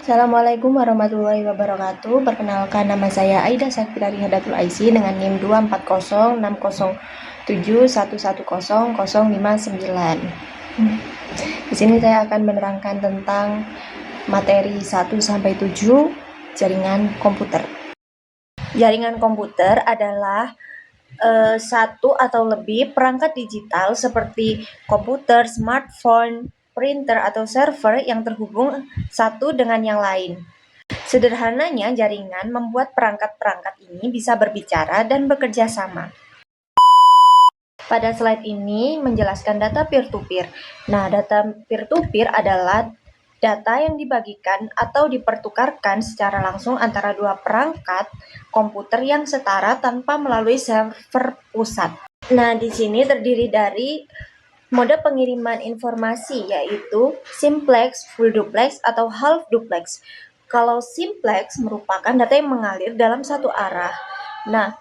Assalamualaikum warahmatullahi wabarakatuh. Perkenalkan, nama saya Aida Safirari Hadatul Aisy dengan NIM 2406071100059. Di sini saya akan menerangkan tentang materi 1 sampai 7 jaringan komputer. Jaringan komputer adalah satu atau lebih perangkat digital seperti komputer, smartphone, printer, atau server yang terhubung satu dengan yang lain. Sederhananya, jaringan membuat perangkat-perangkat ini bisa berbicara dan bekerja sama. Pada slide ini menjelaskan data peer-to-peer. Nah, data peer-to-peer adalah data yang dibagikan atau dipertukarkan secara langsung antara dua perangkat komputer yang setara tanpa melalui server pusat. Nah, di sini terdiri dari mode pengiriman informasi, yaitu simplex, full duplex, atau half duplex. Kalau simplex merupakan data yang mengalir dalam satu arah. Nah,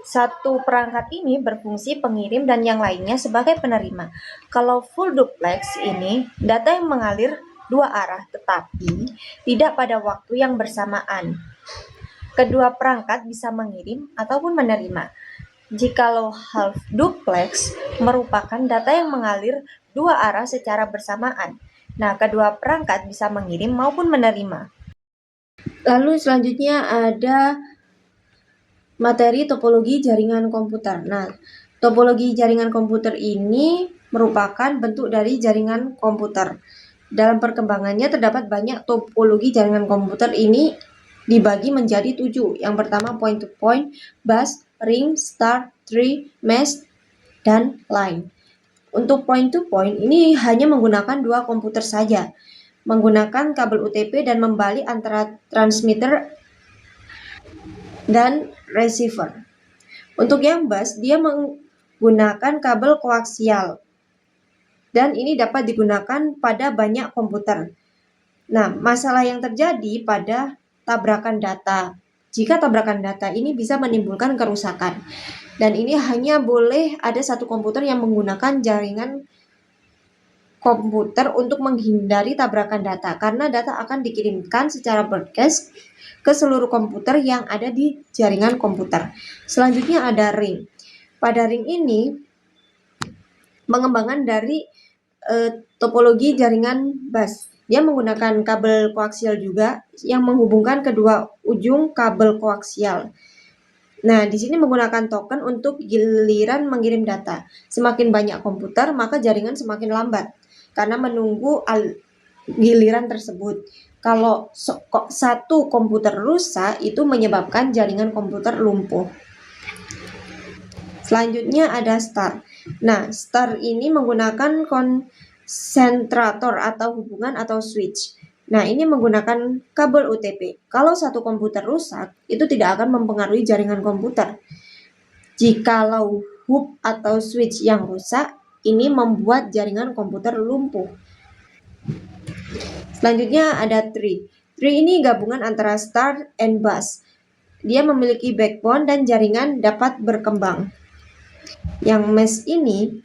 satu perangkat ini berfungsi pengirim dan yang lainnya sebagai penerima. Kalau full duplex ini data yang mengalir dua arah tetapi tidak pada waktu yang bersamaan. Kedua perangkat bisa mengirim ataupun menerima. Jikalau half duplex merupakan data yang mengalir dua arah secara bersamaan. Nah, kedua perangkat bisa mengirim maupun menerima. Lalu selanjutnya ada materi topologi jaringan komputer. Nah, topologi jaringan komputer ini merupakan bentuk dari jaringan komputer. Dalam perkembangannya terdapat banyak topologi jaringan komputer ini dibagi menjadi 7. Yang pertama point-to-point, bus, ring, star, tree, mesh, dan line. Untuk point-to-point ini hanya menggunakan dua komputer saja, menggunakan kabel UTP dan membalik antara transmitter dan receiver. Untuk yang bus, dia menggunakan kabel koaksial dan ini dapat digunakan pada banyak komputer. Nah, masalah yang terjadi pada tabrakan data. Jika tabrakan data ini bisa menimbulkan kerusakan. Dan ini hanya boleh ada satu komputer yang menggunakan jaringan komputer untuk menghindari tabrakan data, karena data akan dikirimkan secara broadcast ke seluruh komputer yang ada di jaringan komputer. Selanjutnya ada ring. Pada ring ini pengembangan dari topologi jaringan bus. Dia menggunakan kabel koaksial juga yang menghubungkan kedua ujung kabel koaksial. Nah, di sini menggunakan token untuk giliran mengirim data. Semakin banyak komputer, maka jaringan semakin lambat karena menunggu giliran tersebut. Kalau satu komputer rusak, itu menyebabkan jaringan komputer lumpuh. Selanjutnya ada star. Nah, star ini menggunakan konsentrator atau hubungan atau switch. Nah, ini menggunakan kabel UTP. Kalau satu komputer rusak, itu tidak akan mempengaruhi jaringan komputer. Jikalau hub atau switch yang rusak, ini membuat jaringan komputer lumpuh. Selanjutnya ada tree. Tree ini gabungan antara star and bus. Dia memiliki backbone dan jaringan dapat berkembang. Yang mesh ini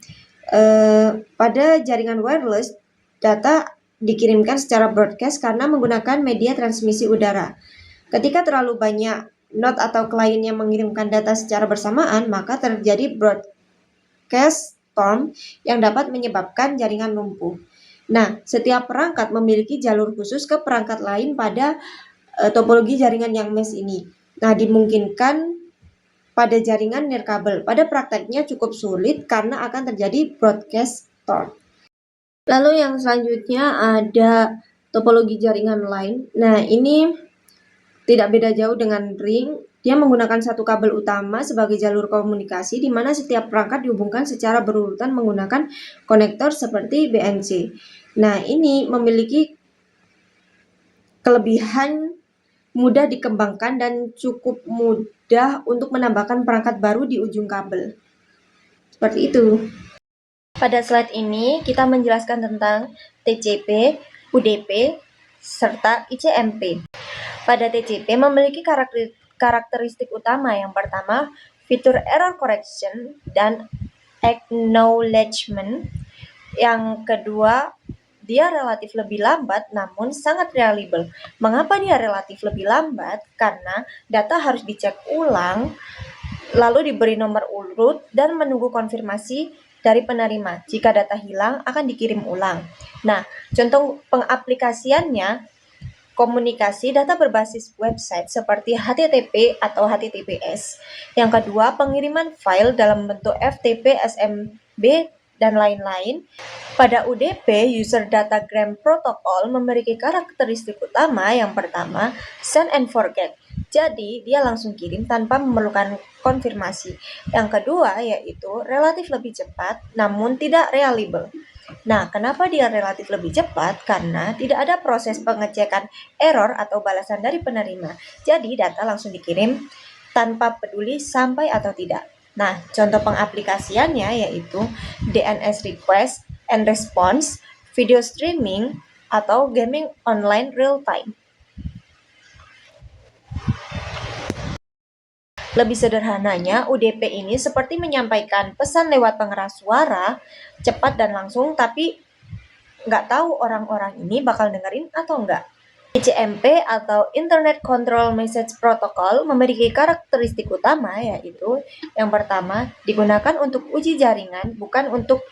pada jaringan wireless, data dikirimkan secara broadcast karena menggunakan media transmisi udara. Ketika terlalu banyak node atau klien yang mengirimkan data secara bersamaan, maka terjadi broadcast storm yang dapat menyebabkan jaringan lumpuh. Nah, setiap perangkat memiliki jalur khusus ke perangkat lain pada topologi jaringan yang mesh ini. Nah, dimungkinkan pada jaringan nirkabel. Pada prakteknya cukup sulit karena akan terjadi broadcast storm. Lalu yang selanjutnya ada topologi jaringan lain. Nah, ini tidak beda jauh dengan ring. Dia menggunakan satu kabel utama sebagai jalur komunikasi di mana setiap perangkat dihubungkan secara berurutan menggunakan konektor seperti BNC. Nah, ini memiliki kelebihan mudah dikembangkan dan cukup mudah untuk menambahkan perangkat baru di ujung kabel. Seperti itu. Pada slide ini kita menjelaskan tentang TCP, UDP, serta ICMP. Pada TCP memiliki karakteristik utama. Yang pertama, fitur error correction dan acknowledgement. Yang kedua, dia relatif lebih lambat namun sangat reliable. Mengapa dia relatif lebih lambat? Karena data harus dicek ulang, lalu diberi nomor urut dan menunggu konfirmasi dari penerima. Jika data hilang, akan dikirim ulang. Nah, contoh pengaplikasiannya, komunikasi data berbasis website seperti HTTP atau HTTPS. Yang kedua, pengiriman file dalam bentuk FTP, SMB, dan lain-lain. Pada UDP, User Datagram Protocol memiliki karakteristik utama. Yang pertama, send and forget. Jadi, dia langsung kirim tanpa memerlukan konfirmasi. Yang kedua, yaitu relatif lebih cepat, namun tidak reliable. Nah, kenapa dia relatif lebih cepat? Karena tidak ada proses pengecekan error atau balasan dari penerima. Jadi, data langsung dikirim tanpa peduli sampai atau tidak. Nah, contoh pengaplikasiannya yaitu DNS request and response, video streaming, atau gaming online real time. Lebih sederhananya, UDP ini seperti menyampaikan pesan lewat pengeras suara, cepat dan langsung, tapi nggak tahu orang-orang ini bakal dengerin atau enggak. ICMP atau Internet Control Message Protocol memiliki karakteristik utama, yaitu yang pertama, digunakan untuk uji jaringan, bukan untuk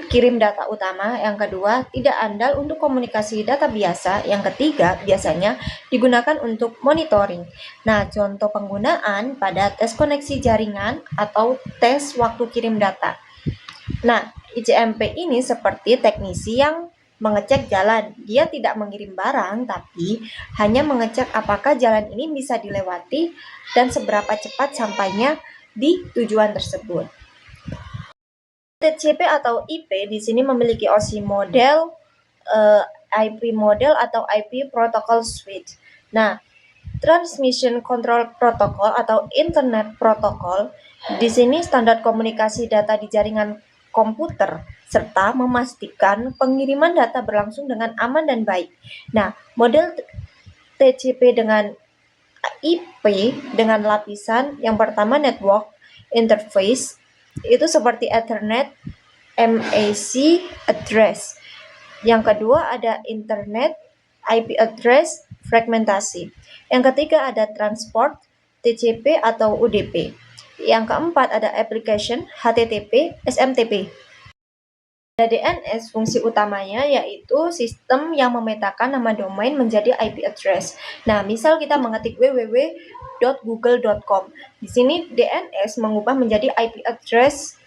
kirim data utama. Yang kedua, tidak andal untuk komunikasi data biasa. Yang ketiga, biasanya digunakan untuk monitoring. Nah, contoh penggunaan pada tes koneksi jaringan atau tes waktu kirim data. Nah, ICMP ini seperti teknisi yang mengecek jalan. Dia tidak mengirim barang, tapi hanya mengecek apakah jalan ini bisa dilewati dan seberapa cepat sampainya di tujuan tersebut. TCP atau IP di sini memiliki OSI model, IP model atau IP Protocol Suite. Nah, Transmission Control Protocol atau Internet Protocol di sini standar komunikasi data di jaringan komputer serta memastikan pengiriman data berlangsung dengan aman dan baik. Nah, model TCP dengan IP dengan lapisan yang pertama network interface itu seperti Ethernet, MAC address. Yang kedua ada internet, IP address, fragmentasi. Yang ketiga ada transport, TCP atau UDP. Yang keempat ada application, HTTP, SMTP. Pada DNS, fungsi utamanya yaitu sistem yang memetakan nama domain menjadi IP address. Nah, misal kita mengetik www.google.com. Di sini DNS mengubah menjadi IP address,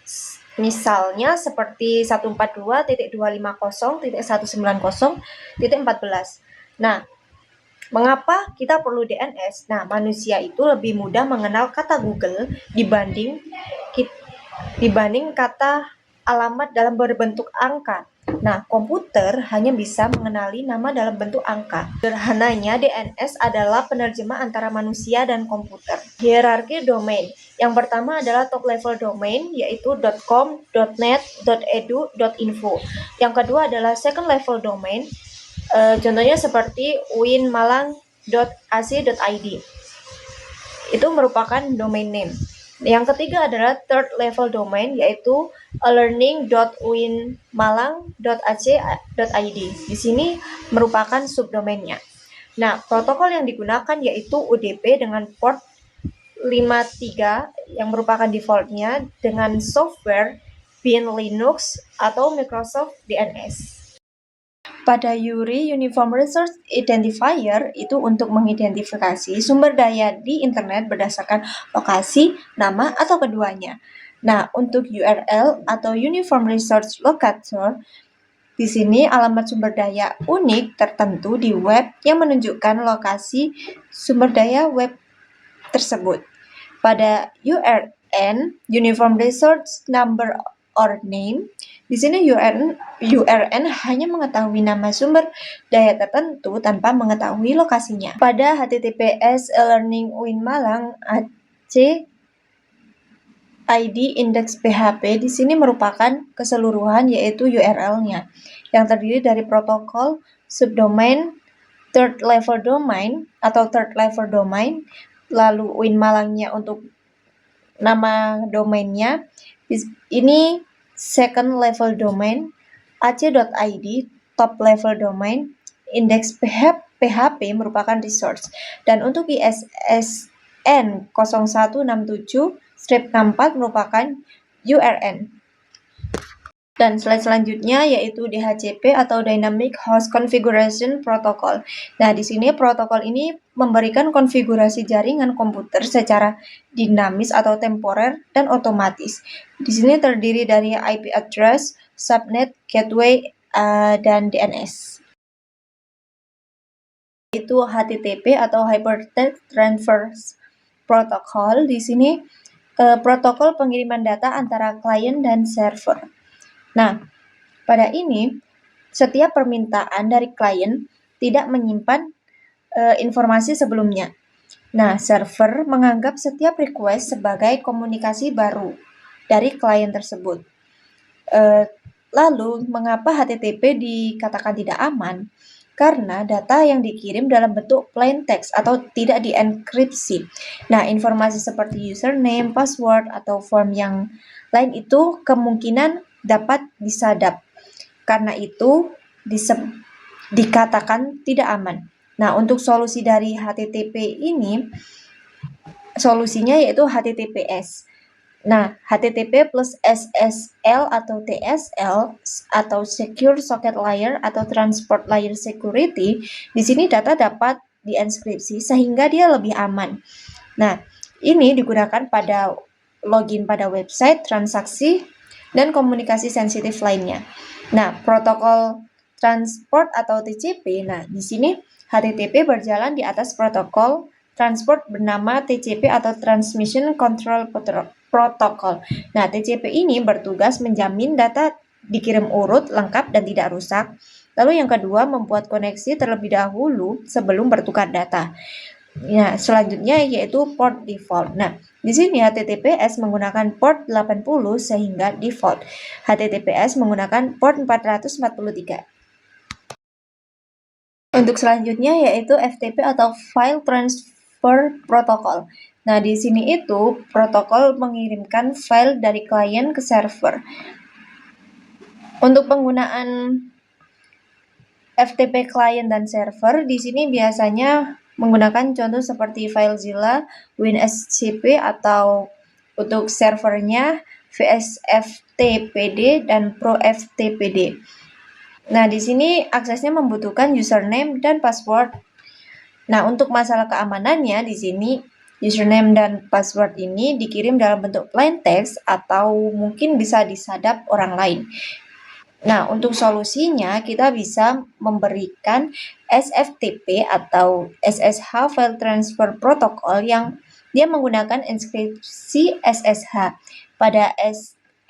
misalnya seperti 142.250.190.14. Nah, mengapa kita perlu DNS? Nah, manusia itu lebih mudah mengenal kata Google dibanding kata alamat dalam berbentuk angka. Nah, komputer hanya bisa mengenali nama dalam bentuk angka. Sederhananya, DNS adalah penerjemah antara manusia dan komputer. Hierarki domain. Yang pertama adalah top level domain, yaitu .com, .net, .edu, .info. Yang kedua adalah second level domain, contohnya seperti winmalang.ac.id. Itu merupakan domain name. Yang ketiga adalah third level domain, yaitu learning.winmalang.ac.id. Di sini merupakan subdomainnya. Nah, protokol yang digunakan yaitu UDP dengan port 53 yang merupakan defaultnya dengan software bin Linux atau Microsoft DNS. Pada URI, Uniform Resource Identifier, itu untuk mengidentifikasi sumber daya di internet berdasarkan lokasi, nama, atau keduanya. Nah, untuk URL atau Uniform Resource Locator, di sini alamat sumber daya unik tertentu di web yang menunjukkan lokasi sumber daya web tersebut. Pada URN, Uniform Resource Number or Name, di sini URN hanya mengetahui nama sumber daya tertentu tanpa mengetahui lokasinya. Pada HTTPS e-learning winmalang AC ID index PHP di sini merupakan keseluruhan yaitu URL-nya yang terdiri dari protokol, subdomain, third level domain atau third level domain, lalu winmalangnya untuk nama domainnya. Ini second level domain, ac.id top level domain, indeks PHP merupakan resource, dan untuk ISSN 0167-64 merupakan URN. Dan slide selanjutnya yaitu DHCP atau Dynamic Host Configuration Protocol. Nah, di sini protokol ini memberikan konfigurasi jaringan komputer secara dinamis atau temporer dan otomatis. Di sini terdiri dari IP address, subnet, gateway, dan DNS. Itu HTTP atau Hypertext Transfer Protocol. Di sini protokol pengiriman data antara klien dan server. Nah, pada ini, setiap permintaan dari klien tidak menyimpan informasi sebelumnya. Nah, server menganggap setiap request sebagai komunikasi baru dari klien tersebut. Lalu, mengapa HTTP dikatakan tidak aman? Karena data yang dikirim dalam bentuk plain text atau tidak dienkripsi. Nah, informasi seperti username, password, atau form yang lain itu kemungkinan dapat disadap. Karena itu dikatakan tidak aman. Nah, untuk solusi dari HTTP ini, solusinya yaitu HTTPS. Nah, HTTP plus SSL atau TSL atau Secure Socket Layer atau Transport Layer Security, di sini data dapat dienkripsi sehingga dia lebih aman. Nah, ini digunakan pada login pada website, transaksi, dan komunikasi sensitif lainnya. Nah, protokol transport atau TCP, nah di sini HTTP berjalan di atas protokol transport bernama TCP atau Transmission Control Protocol. Nah, TCP ini bertugas menjamin data dikirim urut, lengkap, dan tidak rusak. Lalu yang kedua, membuat koneksi terlebih dahulu sebelum bertukar data. Nah, selanjutnya yaitu port default. Nah, di sini HTTPS menggunakan port 80 sehingga default. HTTPS menggunakan port 443. Untuk selanjutnya yaitu FTP atau File Transfer Protocol. Nah, di sini itu protokol mengirimkan file dari klien ke server. Untuk penggunaan FTP klien dan server, di sini biasanya menggunakan contoh seperti FileZilla, WinSCP, atau untuk servernya VSFTPD dan ProFTPD. Nah, di sini aksesnya membutuhkan username dan password. Nah, untuk masalah keamanannya di sini username dan password ini dikirim dalam bentuk plain text atau mungkin bisa disadap orang lain. Nah, untuk solusinya kita bisa memberikan SFTP atau SSH File Transfer Protocol yang dia menggunakan inskripsi SSH. Pada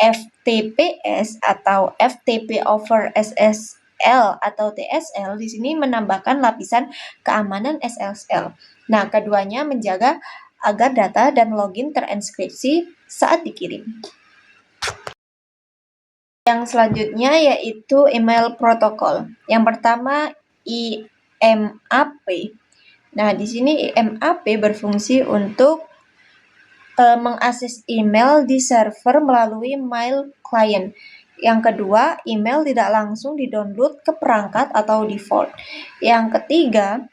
SFTPS atau FTP over SSL atau TSL di sini menambahkan lapisan keamanan SSL. Nah, keduanya menjaga agar data dan login terenskripsi saat dikirim. Yang selanjutnya yaitu email protokol. Yang pertama IMAP. Nah, di sini IMAP berfungsi untuk mengakses email di server melalui mail client. Yang kedua, email tidak langsung di-download ke perangkat atau default. Yang ketiga,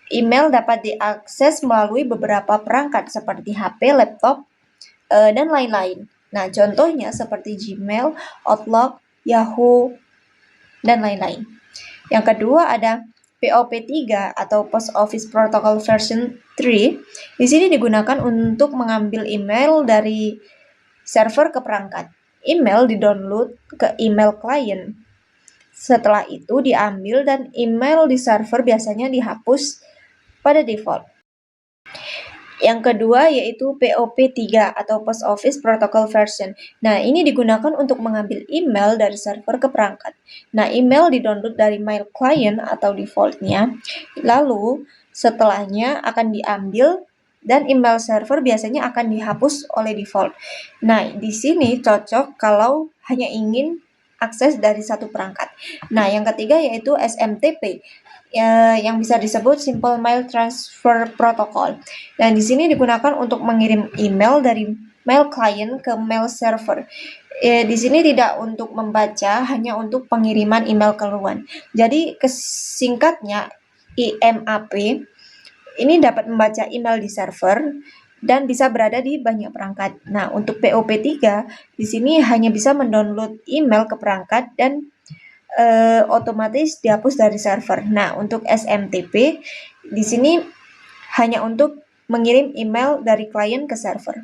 email dapat diakses melalui beberapa perangkat seperti HP, laptop, dan lain-lain. Nah, contohnya seperti Gmail, Outlook, Yahoo, dan lain-lain. Yang kedua ada POP3 atau Post Office Protocol version 3. Di sini digunakan untuk mengambil email dari server ke perangkat. Email di-download ke email client. Setelah itu diambil dan email di server biasanya dihapus pada default. Yang kedua yaitu POP3 atau Post Office Protocol Version. Nah, ini digunakan untuk mengambil email dari server ke perangkat. Nah, email di-download dari mail client atau defaultnya. Lalu, setelahnya akan diambil dan email server biasanya akan dihapus oleh default. Nah, di sini cocok kalau hanya ingin akses dari satu perangkat. Nah, yang ketiga yaitu SMTP. Yang bisa disebut Simple Mail Transfer Protocol. Dan di sini digunakan untuk mengirim email dari mail client ke mail server. Di sini tidak untuk membaca, hanya untuk pengiriman email keluar. Jadi singkatnya IMAP ini dapat membaca email di server dan bisa berada di banyak perangkat. Nah, untuk POP3 di sini hanya bisa mendownload email ke perangkat dan otomatis dihapus dari server. Nah, untuk SMTP di sini hanya untuk mengirim email dari klien ke server.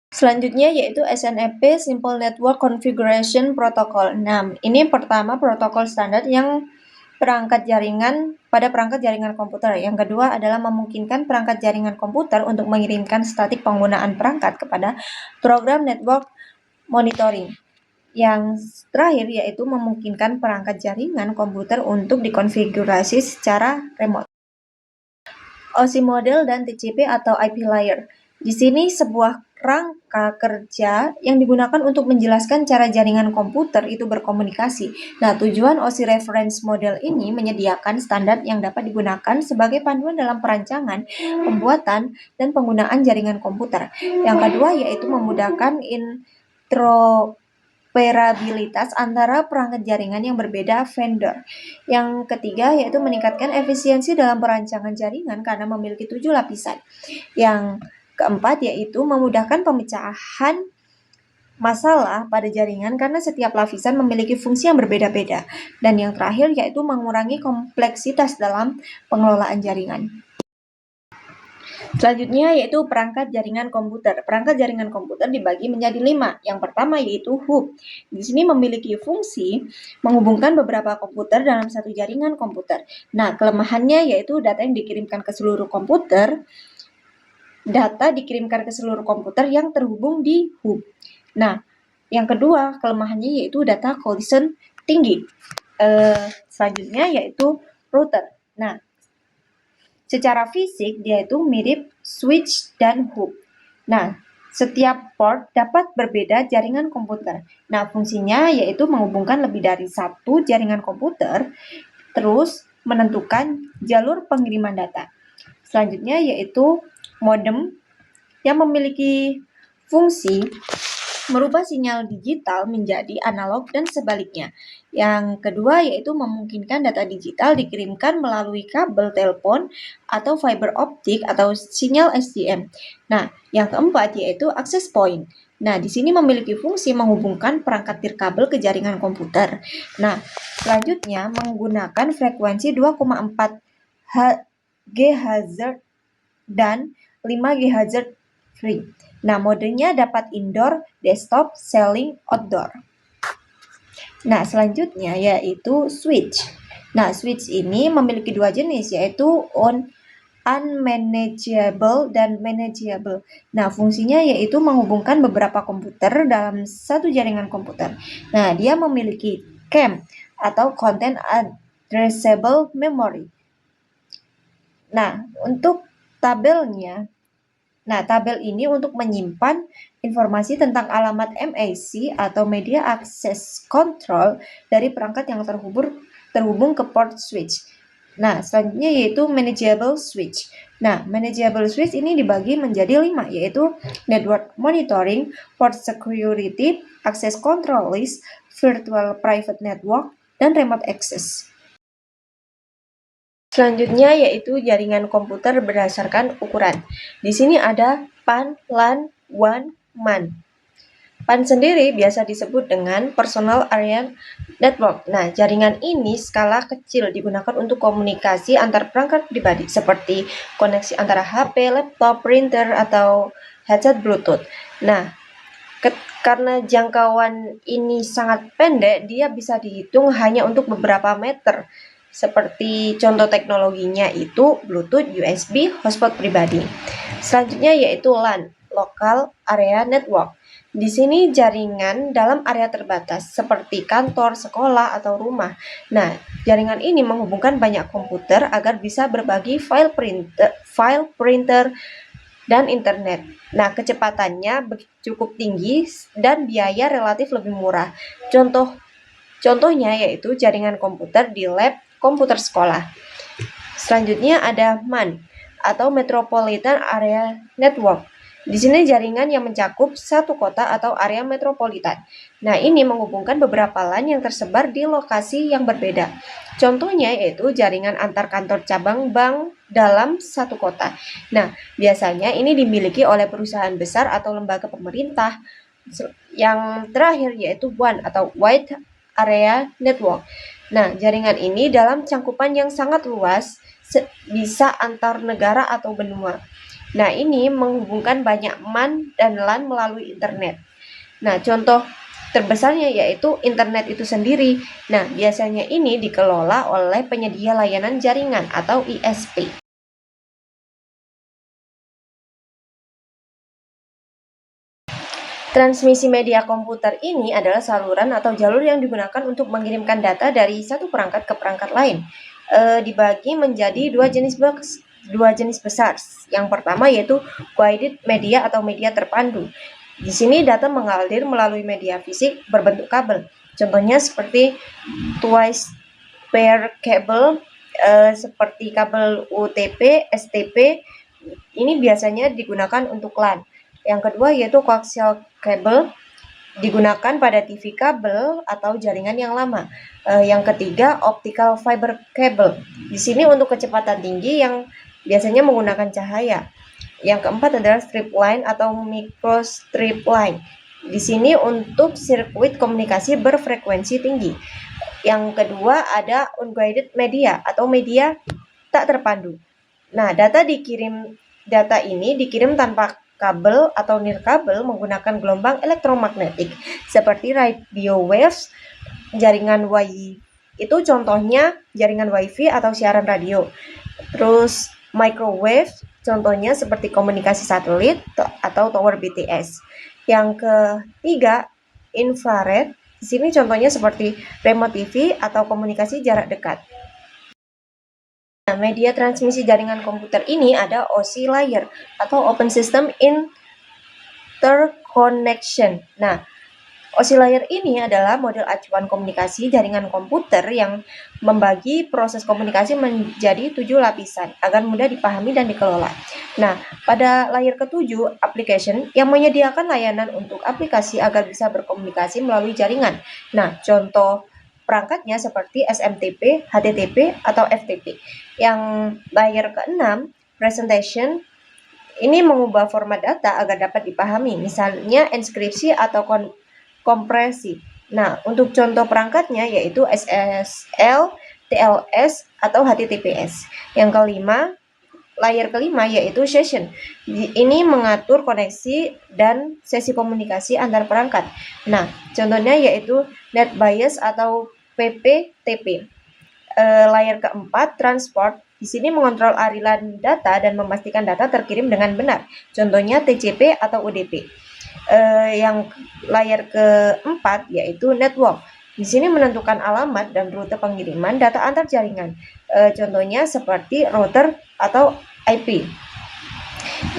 Selanjutnya yaitu SNMP Simple Network Configuration Protocol. Nah, ini pertama protokol standar yang perangkat jaringan pada perangkat jaringan komputer. Yang kedua adalah memungkinkan perangkat jaringan komputer untuk mengirimkan statik penggunaan perangkat kepada program network monitoring. Yang terakhir yaitu memungkinkan perangkat jaringan komputer untuk dikonfigurasi secara remote. OSI model dan TCP atau IP layer. Di sini sebuah rangka kerja yang digunakan untuk menjelaskan cara jaringan komputer itu berkomunikasi. Nah, tujuan OSI reference model ini menyediakan standar yang dapat digunakan sebagai panduan dalam perancangan, pembuatan, dan penggunaan jaringan komputer. Yang kedua yaitu memudahkan interoperabilitas antara perangkat jaringan yang berbeda vendor. Yang ketiga yaitu meningkatkan efisiensi dalam perancangan jaringan karena memiliki 7 lapisan. Yang keempat yaitu memudahkan pemecahan masalah pada jaringan karena setiap lapisan memiliki fungsi yang berbeda-beda. Dan yang terakhir yaitu mengurangi kompleksitas dalam pengelolaan jaringan. Selanjutnya yaitu perangkat jaringan komputer. Perangkat jaringan komputer dibagi menjadi 5. Yang pertama yaitu hub. Di sini memiliki fungsi menghubungkan beberapa komputer dalam satu jaringan komputer. Nah, kelemahannya yaitu data yang dikirimkan ke seluruh komputer yang terhubung di hub. Nah, yang kedua kelemahannya yaitu data collision tinggi. Selanjutnya yaitu router. Nah, secara fisik dia itu mirip switch dan hub. Nah, setiap port dapat berbeda jaringan komputer. Nah, fungsinya yaitu menghubungkan lebih dari satu jaringan komputer, terus menentukan jalur pengiriman data. Selanjutnya yaitu modem yang memiliki fungsi merubah sinyal digital menjadi analog dan sebaliknya. Yang kedua yaitu memungkinkan data digital dikirimkan melalui kabel telepon atau fiber optik atau sinyal SDM. Nah, yang keempat yaitu access point. Nah, di sini memiliki fungsi menghubungkan perangkat nirkabel ke jaringan komputer. Nah, selanjutnya menggunakan frekuensi 2,4 GHz dan 5 GHz free. Nah, modenya dapat indoor, desktop, selling, outdoor. Nah, selanjutnya yaitu switch. Nah, switch ini memiliki dua jenis yaitu unmanageable dan manageable. Nah, fungsinya yaitu menghubungkan beberapa komputer dalam satu jaringan komputer. Nah, dia memiliki CAM atau Content Addressable Memory. Nah, untuk tabelnya, tabel ini untuk menyimpan informasi tentang alamat MAC atau Media Access Control dari perangkat yang terhubung ke port switch. Nah, selanjutnya yaitu manageable switch. Nah, manageable switch ini dibagi menjadi 5, yaitu network monitoring, port security, access control list, virtual private network, dan remote access. Selanjutnya yaitu jaringan komputer berdasarkan ukuran. Di sini ada PAN, LAN, WAN, MAN. PAN sendiri biasa disebut dengan Personal Area Network. Nah, jaringan ini skala kecil digunakan untuk komunikasi antar perangkat pribadi seperti koneksi antara HP, laptop, printer, atau headset Bluetooth. Nah, karena jangkauan ini sangat pendek, dia bisa dihitung hanya untuk beberapa meter. Seperti contoh teknologinya itu Bluetooth, USB, hotspot pribadi. Selanjutnya yaitu LAN, Local Area Network. Di sini jaringan dalam area terbatas seperti kantor, sekolah, atau rumah. Nah, jaringan ini menghubungkan banyak komputer agar bisa berbagi file printer, dan internet. Nah, kecepatannya cukup tinggi dan biaya relatif lebih murah. Contohnya yaitu jaringan komputer di lab komputer sekolah. Selanjutnya ada MAN atau Metropolitan Area Network. Di sini jaringan yang mencakup satu kota atau area metropolitan. Nah, ini menghubungkan beberapa LAN yang tersebar di lokasi yang berbeda. Contohnya yaitu jaringan antar kantor cabang bank dalam satu kota. Nah, biasanya ini dimiliki oleh perusahaan besar atau lembaga pemerintah. Yang terakhir yaitu WAN atau Wide Area Network. Nah, jaringan ini dalam cangkupan yang sangat luas, bisa antar negara atau benua. Nah, ini menghubungkan banyak MAN dan LAN melalui internet. Nah, contoh terbesarnya yaitu internet itu sendiri. Nah, biasanya ini dikelola oleh penyedia layanan jaringan atau ISP. Transmisi media komputer ini adalah saluran atau jalur yang digunakan untuk mengirimkan data dari satu perangkat ke perangkat lain. Dibagi menjadi dua jenis besar. Yang pertama yaitu guided media atau media terpandu. Di sini data mengalir melalui media fisik berbentuk kabel. Contohnya seperti twice pair cable, seperti kabel UTP, STP. Ini biasanya digunakan untuk LAN. Yang kedua yaitu coaxial cable, digunakan pada TV kabel atau jaringan yang lama. Yang ketiga optical fiber cable. Di sini untuk kecepatan tinggi yang biasanya menggunakan cahaya. Yang keempat adalah strip line atau microstrip line. Di sini untuk sirkuit komunikasi berfrekuensi tinggi. Yang kedua ada unguided media atau media tak terpandu. Nah, data ini dikirim tanpa kabel atau nirkabel menggunakan gelombang elektromagnetik seperti radio waves, jaringan itu contohnya jaringan WiFi atau siaran radio. Terus microwave contohnya seperti komunikasi satelit atau tower BTS. Yang ketiga infrared, di sini contohnya seperti remote TV atau komunikasi jarak dekat. Nah, media transmisi jaringan komputer ini ada OSI layer atau Open System Interconnection. Nah, OSI layer ini adalah model acuan komunikasi jaringan komputer yang membagi proses komunikasi menjadi 7 lapisan agar mudah dipahami dan dikelola. Nah, pada layer ke-7, application yang menyediakan layanan untuk aplikasi agar bisa berkomunikasi melalui jaringan. Nah, contoh perangkatnya seperti SMTP, HTTP, atau FTP. Yang layer ke-6, presentation, ini mengubah format data agar dapat dipahami, misalnya enkripsi atau kompresi. Nah, untuk contoh perangkatnya yaitu SSL, TLS, atau HTTPS. Yang kelima, layer kelima yaitu session. Ini mengatur koneksi dan sesi komunikasi antar perangkat. Nah, contohnya yaitu NetBIOS atau PPTP. Layer keempat, transport. Di sini mengontrol aliran data dan memastikan data terkirim dengan benar. Contohnya TCP atau UDP. Yang layer keempat yaitu network. Di sini menentukan alamat dan rute pengiriman data antar jaringan. Contohnya seperti router atau IP.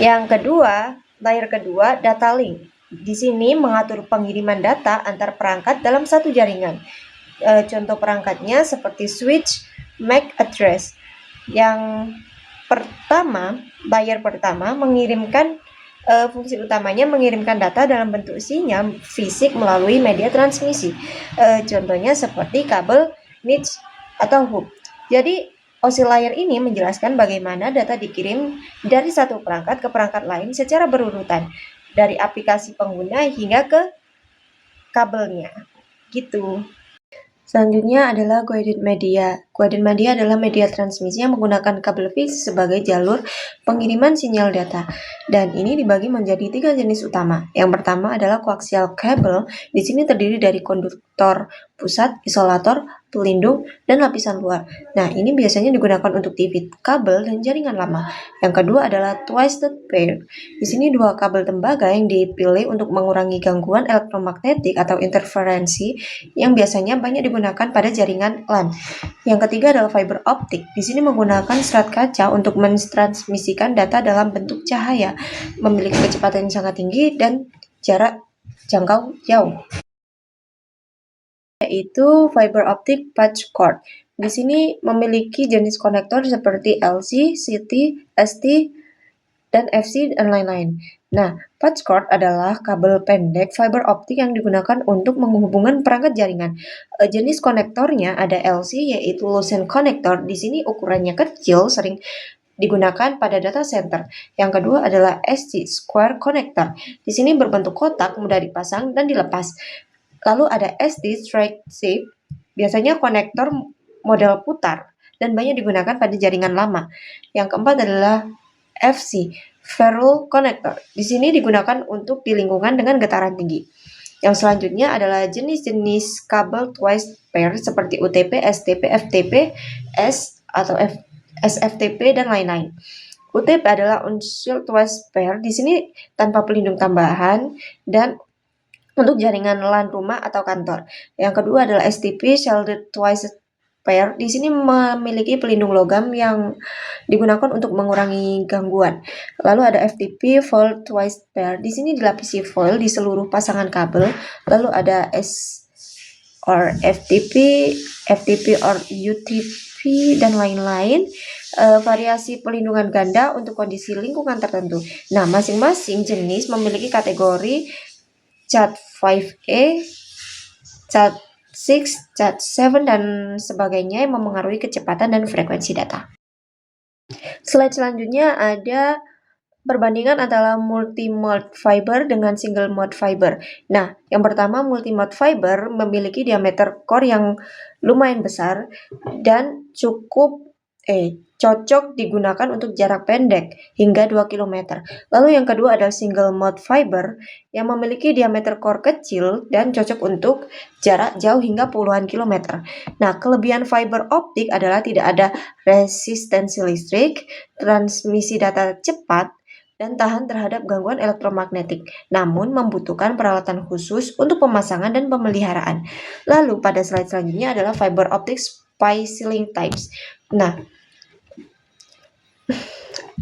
Yang kedua, layer kedua, data link. Di sini mengatur pengiriman data antar perangkat dalam satu jaringan. Contoh perangkatnya seperti switch, MAC address. Yang pertama, layer pertama mengirimkan fungsi utamanya mengirimkan data dalam bentuk sinyal fisik melalui media transmisi. Contohnya seperti kabel, niche, atau hub. Jadi, OSI layer ini menjelaskan bagaimana data dikirim dari satu perangkat ke perangkat lain secara berurutan, dari aplikasi pengguna hingga ke kabelnya. Gitu. Selanjutnya adalah guided media. Guided media adalah media transmisi yang menggunakan kabel fix sebagai jalur pengiriman sinyal data. Dan ini dibagi menjadi 3 jenis utama. Yang pertama adalah coaxial cable. Di sini terdiri dari konduktor pusat, isolator, pelindung, dan lapisan luar. Nah, ini biasanya digunakan untuk TV kabel dan jaringan lama. Yang kedua adalah twisted pair. Di sini 2 kabel tembaga yang dipilih untuk mengurangi gangguan elektromagnetik atau interferensi yang biasanya banyak digunakan pada jaringan LAN. Yang ketiga adalah fiber optik. Di sini menggunakan serat kaca untuk mentransmisikan data dalam bentuk cahaya, memiliki kecepatan yang sangat tinggi dan jarak jangkau jauh. Yaitu fiber optic patch cord. Di sini memiliki jenis konektor seperti LC, CT, ST, dan FC, dan lain-lain. Nah, patch cord adalah kabel pendek fiber optik yang digunakan untuk menghubungkan perangkat jaringan. Jenis konektornya ada LC yaitu low end connector. Di sini ukurannya kecil, sering digunakan pada data center. Yang kedua adalah SC square connector. Di sini berbentuk kotak, mudah dipasang dan dilepas. Lalu ada ST straight shape, biasanya konektor model putar dan banyak digunakan pada jaringan lama. Yang keempat adalah FC ferrule connector. Di sini digunakan untuk di lingkungan dengan getaran tinggi. Yang selanjutnya adalah jenis-jenis kabel twice pair seperti UTP, STP, FTP, S atau SFTP dan lain-lain. UTP adalah unsur twice pair. Di sini tanpa pelindung tambahan dan untuk jaringan LAN rumah atau kantor. Yang kedua adalah STP shielded twice pair. Di sini memiliki pelindung logam yang digunakan untuk mengurangi gangguan. Lalu ada FTP foil twice pair. Di sini dilapisi foil di seluruh pasangan kabel. Lalu ada S or FTP, FTP or UTP dan lain-lain. Variasi pelindungan ganda untuk kondisi lingkungan tertentu. Nah, masing-masing jenis memiliki kategori Cat5e, Cat6, Cat7 dan sebagainya yang memengaruhi kecepatan dan frekuensi data. Slide selanjutnya ada perbandingan antara multi-mode fiber dengan single mode fiber. Nah, yang pertama multi-mode fiber memiliki diameter core yang lumayan besar dan cocok digunakan untuk jarak pendek hingga 2 km. Lalu yang kedua adalah single mode fiber yang memiliki diameter core kecil dan cocok untuk jarak jauh hingga puluhan kilometer. Nah, kelebihan fiber optik adalah tidak ada resistensi listrik, transmisi data cepat, dan tahan terhadap gangguan elektromagnetik, namun membutuhkan peralatan khusus untuk pemasangan dan pemeliharaan. Lalu pada slide selanjutnya adalah fiber optic splicing types. Nah,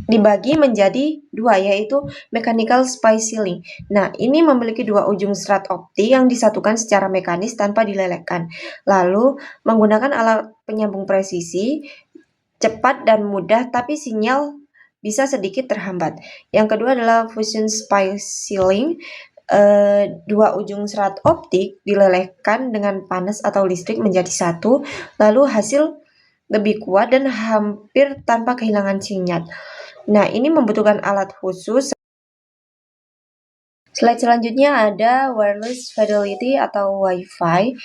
dibagi menjadi dua, yaitu mechanical splicing. Nah, ini memiliki dua ujung serat optik yang disatukan secara mekanis tanpa dilelehkan. Lalu, menggunakan alat penyambung presisi, cepat dan mudah, tapi sinyal bisa sedikit terhambat. Yang kedua adalah fusion splicing. Dua ujung serat optik dilelehkan dengan panas atau listrik menjadi satu, lalu hasil lebih kuat dan hampir tanpa kehilangan sinyal. Nah, ini membutuhkan alat khusus. Slide selanjutnya ada wireless fidelity atau Wi-Fi.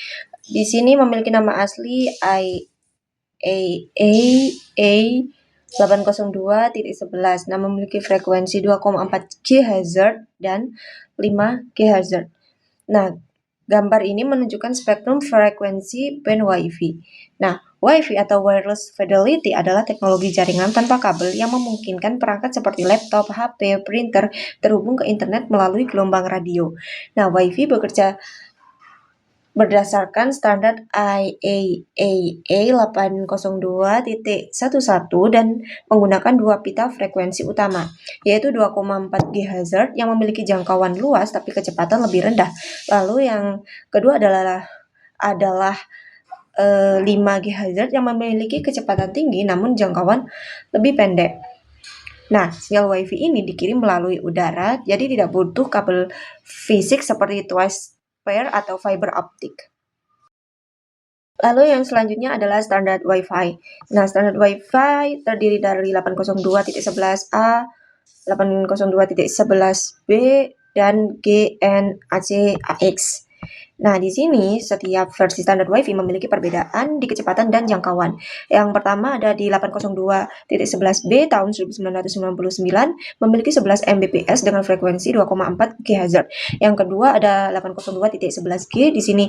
Di sini memiliki nama asli IAA 802.11. Nah, memiliki frekuensi 2,4 GHz dan 5 GHz. Nah, gambar ini menunjukkan spektrum frekuensi band Wi-Fi. Nah, Wi-Fi atau wireless fidelity adalah teknologi jaringan tanpa kabel yang memungkinkan perangkat seperti laptop, HP, printer terhubung ke internet melalui gelombang radio. Nah, Wi-Fi bekerja berdasarkan standar IAA 802.11 dan menggunakan dua pita frekuensi utama, yaitu 2,4 GHz yang memiliki jangkauan luas tapi kecepatan lebih rendah. Lalu yang kedua adalah 5 GHz yang memiliki kecepatan tinggi namun jangkauan lebih pendek. Nah, sinyal Wi-Fi ini dikirim melalui udara, jadi tidak butuh kabel fisik seperti twice pair atau fiber optik. Lalu yang selanjutnya adalah standar Wi-Fi. Nah, standar Wi-Fi terdiri dari 802.11a, 802.11b, dan GNAC-AX. Nah, di sini setiap versi standar Wi-Fi memiliki perbedaan di kecepatan dan jangkauan. Yang pertama ada di 802.11b tahun 1999 memiliki 11 Mbps dengan frekuensi 2,4 GHz. Yang kedua ada 802.11g, di sini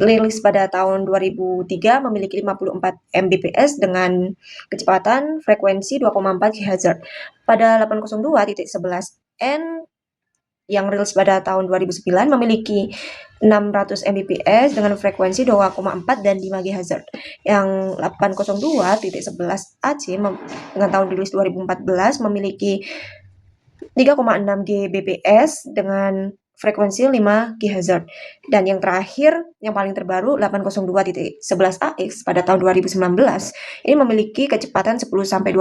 rilis pada tahun 2003 memiliki 54 Mbps dengan kecepatan frekuensi 2,4 GHz. Pada 802.11n yang rilis pada tahun 2009 memiliki 600 Mbps dengan frekuensi 2,4 dan 5 GHz. Yang 802.11ac dengan tahun rilis 2014 memiliki 3,6 Gbps dengan frekuensi 5 GHz. Dan yang terakhir, yang paling terbaru 802.11ax pada tahun 2019 ini memiliki kecepatan 10-12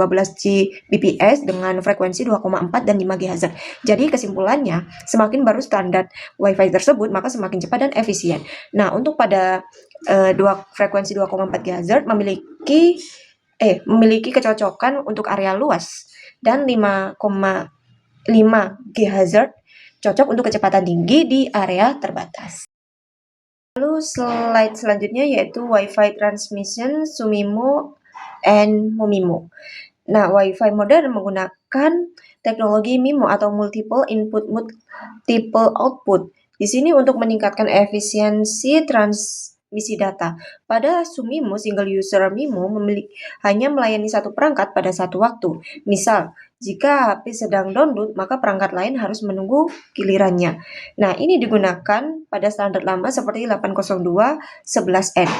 Gbps dengan frekuensi 2,4 dan 5 GHz. Jadi kesimpulannya, semakin baru standar Wi-Fi tersebut, maka semakin cepat dan efisien. Nah, untuk pada frekuensi 2,4 GHz memiliki kecocokan untuk area luas, dan 5,5 GHz cocok untuk kecepatan tinggi di area terbatas. Lalu slide selanjutnya yaitu Wi-Fi transmission SuMIMO and MU-MIMO. Nah, Wi-Fi modern menggunakan teknologi MIMO atau multiple input multiple output. Di sini untuk meningkatkan efisiensi transmisi data. Pada SuMIMO, single user MIMO hanya melayani satu perangkat pada satu waktu. Misal, jika HP sedang download, maka perangkat lain harus menunggu gilirannya. Nah, ini digunakan pada standar lama seperti 802.11n.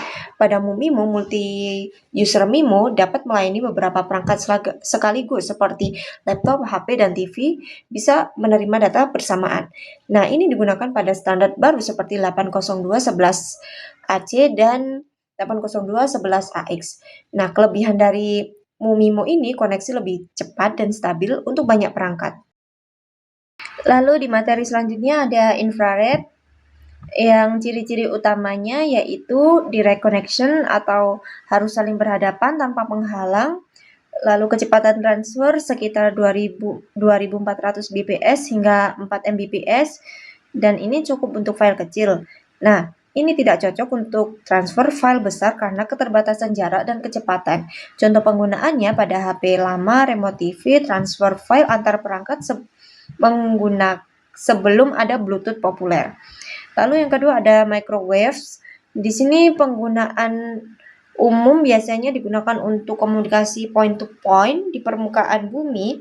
Pada MU-MIMO, multi-user MIMO dapat melayani beberapa perangkat sekaligus seperti laptop, HP, dan TV bisa menerima data bersamaan. Nah, ini digunakan pada standar baru seperti 802.11ac dan 802.11ax. Nah, kelebihan dari MU-MIMO ini koneksi lebih cepat dan stabil untuk banyak perangkat. Lalu di materi selanjutnya ada infrared, yang ciri-ciri utamanya yaitu direct connection atau harus saling berhadapan tanpa penghalang. Lalu kecepatan transfer sekitar 2400 bps hingga 4 mbps, dan ini cukup untuk file kecil. Nah, ini tidak cocok untuk transfer file besar karena keterbatasan jarak dan kecepatan. Contoh penggunaannya pada HP lama, remote TV, transfer file antar perangkat sebelum ada Bluetooth populer. Lalu yang kedua ada microwaves. Di sini penggunaan umum biasanya digunakan untuk komunikasi point to point di permukaan bumi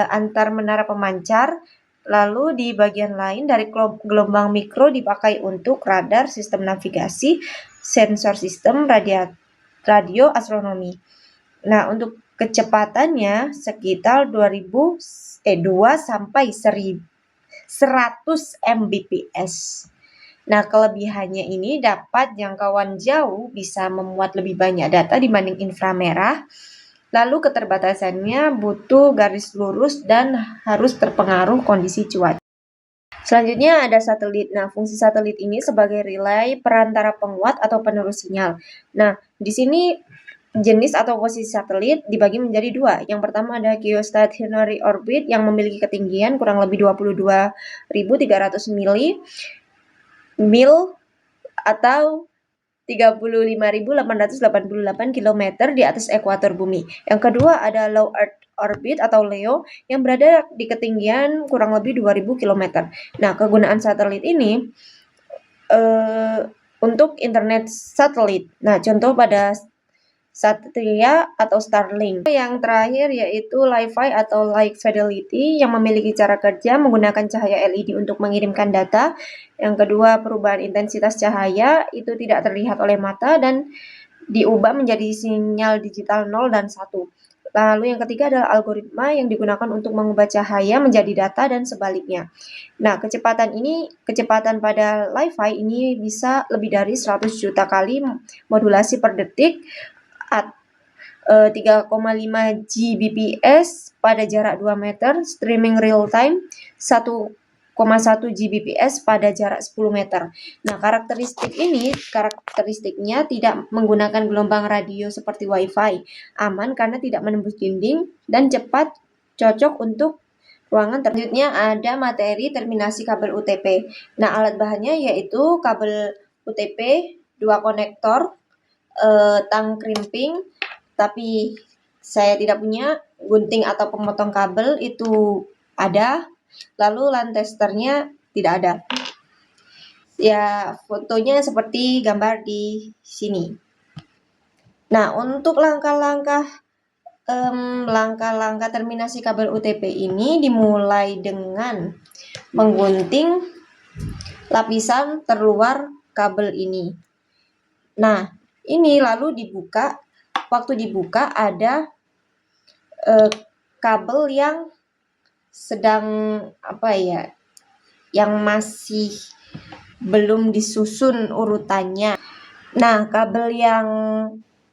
antar menara pemancar. Lalu di bagian lain dari gelombang mikro dipakai untuk radar, sistem navigasi, sensor sistem, radio astronomi. Nah, untuk kecepatannya sekitar 2 sampai 100 Mbps. Nah, kelebihannya ini dapat jangkauan jauh, bisa memuat lebih banyak data dibanding inframerah. Lalu keterbatasannya butuh garis lurus dan harus terpengaruh kondisi cuaca. Selanjutnya ada satelit. Nah, fungsi satelit ini sebagai relay perantara penguat atau penerus sinyal. Nah, di sini jenis atau posisi satelit dibagi menjadi dua. Yang pertama ada geostationary orbit yang memiliki ketinggian kurang lebih 22.300 mil atau 35.888 km di atas ekuator bumi. Yang kedua ada low earth orbit atau LEO yang berada di ketinggian kurang lebih 2.000 km. Nah, kegunaan satelit ini untuk internet satelit. Nah, contoh pada Satria atau Starlink. Yang terakhir yaitu Li-Fi atau Light Fidelity yang memiliki cara kerja menggunakan cahaya LED untuk mengirimkan data. Yang kedua, perubahan intensitas cahaya itu tidak terlihat oleh mata dan diubah menjadi sinyal digital 0 dan 1. Lalu yang ketiga adalah algoritma yang digunakan untuk mengubah cahaya menjadi data dan sebaliknya. Nah, kecepatan pada Li-Fi ini bisa lebih dari 100 juta kali modulasi per detik, 3,5 Gbps pada jarak 2 meter, streaming real time 1,1 Gbps pada jarak 10 meter. Nah, karakteristiknya tidak menggunakan gelombang radio seperti Wi-Fi, aman karena tidak menembus dinding, dan cepat, cocok untuk ruangan. Selanjutnya ada materi terminasi kabel UTP. Nah, alat bahannya yaitu kabel UTP, 2 konektor, tang crimping, tapi saya tidak punya. Gunting atau pemotong kabel itu ada, lalu line testernya tidak ada. Ya, fotonya seperti gambar di sini. Nah, untuk langkah-langkah terminasi kabel UTP ini dimulai dengan menggunting lapisan terluar kabel ini. Nah, ini lalu dibuka. Waktu dibuka ada kabel yang sedang yang masih belum disusun urutannya. Nah, kabel yang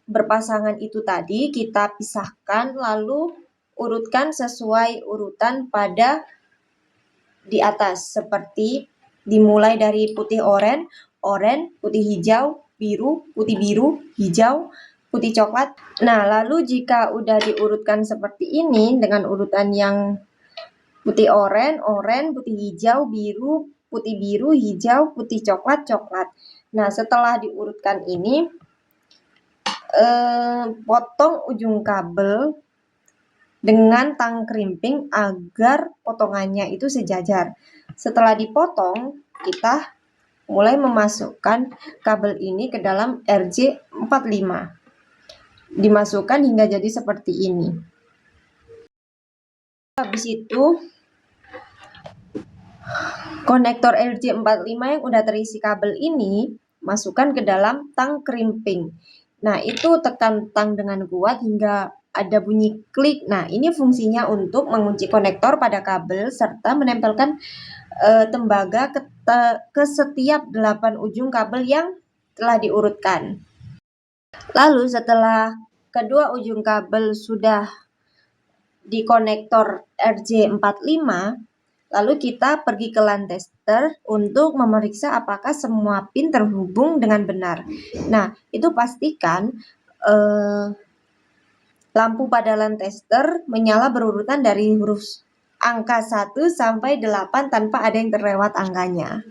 berpasangan itu tadi kita pisahkan lalu urutkan sesuai urutan pada di atas, seperti dimulai dari putih oranye, putih hijau, biru, putih biru, hijau, putih coklat. Nah, lalu jika udah diurutkan seperti ini dengan urutan yang putih oranye, putih hijau, biru, putih biru, hijau, putih coklat, coklat. Nah, setelah diurutkan ini, potong ujung kabel dengan tang krimping agar potongannya itu sejajar. Setelah dipotong, kita mulai memasukkan kabel ini ke dalam RJ45. Dimasukkan hingga jadi seperti ini. Habis itu, konektor RJ45 yang udah terisi kabel ini masukkan ke dalam tang krimping. Nah, itu tekan tang dengan kuat hingga ada bunyi klik. Nah, ini fungsinya untuk mengunci konektor pada kabel serta menempelkan tembaga ke setiap 8 ujung kabel yang telah diurutkan. Lalu setelah kedua ujung kabel sudah di konektor RJ45, lalu kita pergi ke LAN tester untuk memeriksa apakah semua pin terhubung dengan benar. Nah, itu pastikan lampu pada LAN tester menyala berurutan dari huruf angka 1 sampai 8 tanpa ada yang terlewat angkanya.